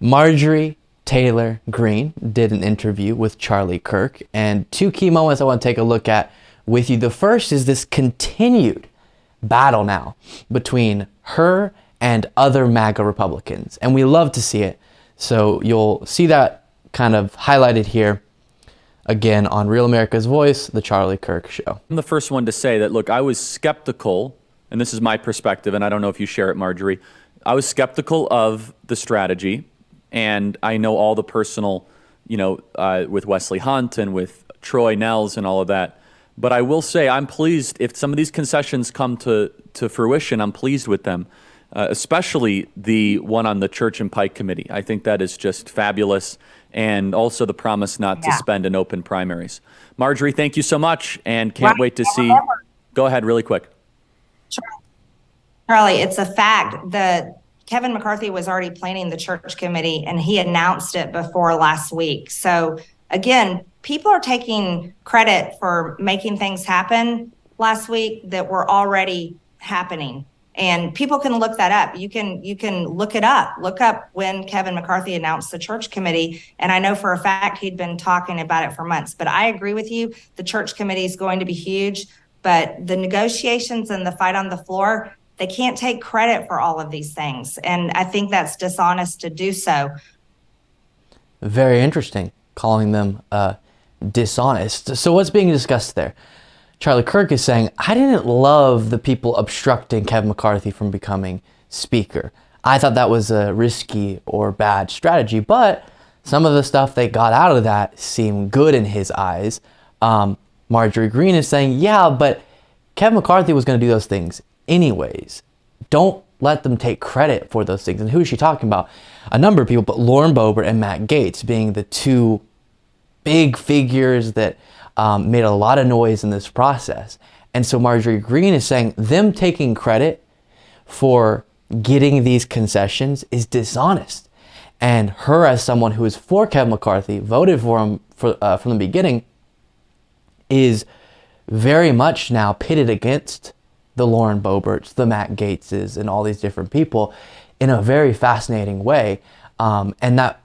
Marjorie Taylor Greene did an interview with Charlie Kirk, and two key moments I want to take a look at with you. The first is this continued battle now between her and other MAGA Republicans, and we love to see it. So you'll see that kind of highlighted here again on Real America's Voice, the Charlie Kirk Show. I'm the first one to say that, look, I was skeptical, and this is my perspective, and I don't know if you share it, Marjorie. I was skeptical of the strategy, and I know all the personal, with Wesley Hunt and with Troy Nels and all of that. But I will say I'm pleased if some of these concessions come to fruition. I'm pleased with them, especially the one on the Church and Pike Committee. I think that is just fabulous, and also the promise not to spend in open primaries. Marjorie, thank you so much, and can't wait to see. Go ahead really quick. Charlie, it's a fact that Kevin McCarthy was already planning the Church Committee, and he announced it before last week. So again, people are taking credit for making things happen last week that were already happening. And people can look that up. You can look it up. Look up when Kevin McCarthy announced the Church Committee. And I know for a fact he'd been talking about it for months. But I agree with you. The Church Committee is going to be huge. But the negotiations and the fight on the floor, they can't take credit for all of these things. And I think that's dishonest to do so. Very interesting, calling them dishonest. So what's being discussed there? Charlie Kirk is saying, I didn't love the people obstructing Kevin McCarthy from becoming speaker. I thought that was a risky or bad strategy, but some of the stuff they got out of that seemed good in his eyes. Marjorie Greene is saying, yeah, but Kevin McCarthy was going to do those things anyways. Don't let them take credit for those things. And who is she talking about? A number of people, but Lauren Boebert and Matt Gaetz being the two big figures that made a lot of noise in this process. And so Marjorie Greene is saying them taking credit for getting these concessions is dishonest. And her, as someone who is for Kevin McCarthy, voted for him from the beginning, is very much now pitted against the Lauren Boeberts, the Matt Gaetzes, and all these different people in a very fascinating way. And that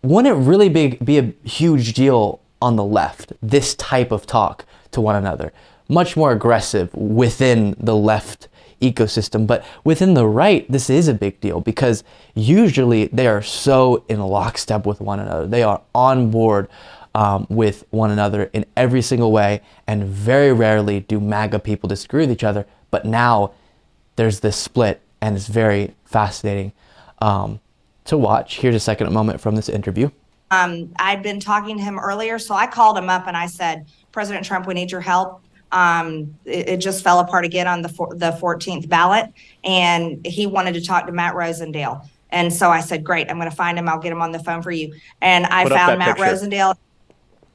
wouldn't really be a huge deal on the left, this type of talk to one another. Much more aggressive within the left ecosystem, but within the right, this is a big deal because usually they are so in lockstep with one another. They are on board with one another in every single way, and very rarely do MAGA people disagree with each other. But now there's this split, and it's very fascinating to watch. Here's a second moment from this interview. I'd been talking to him earlier, so I called him up and I said, President Trump, we need your help. It just fell apart again on the 14th ballot, and he wanted to talk to Matt Rosendale. And so I said, great, I'm going to find him. I'll get him on the phone for you. And I found Matt Rosendale.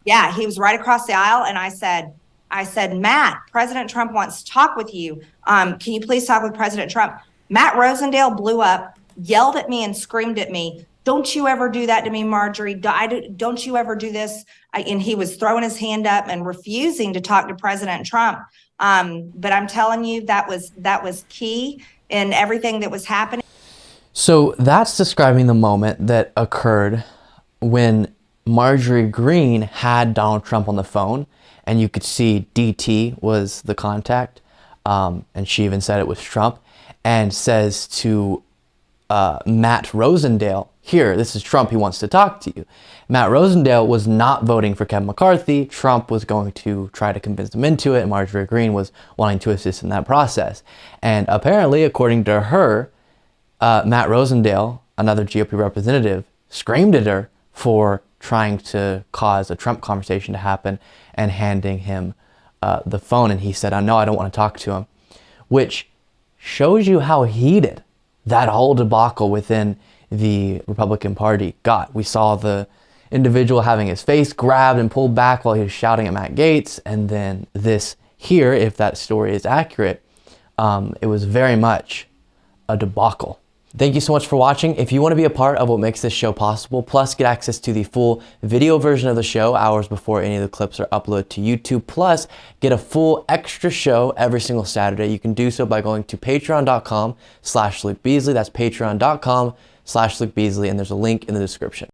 Yeah, he was right across the aisle. And I said, Matt, President Trump wants to talk with you. Can you please talk with President Trump? Matt Rosendale blew up, yelled at me and screamed at me. Don't you ever do that to me, Marjorie. Don't you ever do this. And he was throwing his hand up and refusing to talk to President Trump. But I'm telling you, that was key in everything that was happening. So that's describing the moment that occurred when Marjorie Greene had Donald Trump on the phone, and you could see DT was the contact, and she even said it was Trump, and says to Matt Rosendale, here, this is Trump, he wants to talk to you. Matt Rosendale was not voting for Kevin McCarthy. Trump was going to try to convince him into it, and Marjorie Greene was wanting to assist in that process. And apparently, according to her, Matt Rosendale, another GOP representative, screamed at her for trying to cause a Trump conversation to happen and handing him the phone. And he said, oh, no, I don't want to talk to him, which shows you how heated that whole debacle within the Republican Party got. We saw the individual having his face grabbed and pulled back while he was shouting at Matt Gaetz. And then this here, if that story is accurate, it was very much a debacle. Thank you so much for watching. If you want to be a part of what makes this show possible, plus get access to the full video version of the show hours before any of the clips are uploaded to YouTube, plus get a full extra show every single Saturday, you can do so by going to patreon.com/Luke Beasley. That's patreon.com/LukeBeasley. youtube.com/Luke Beasley, and there's a link in the description.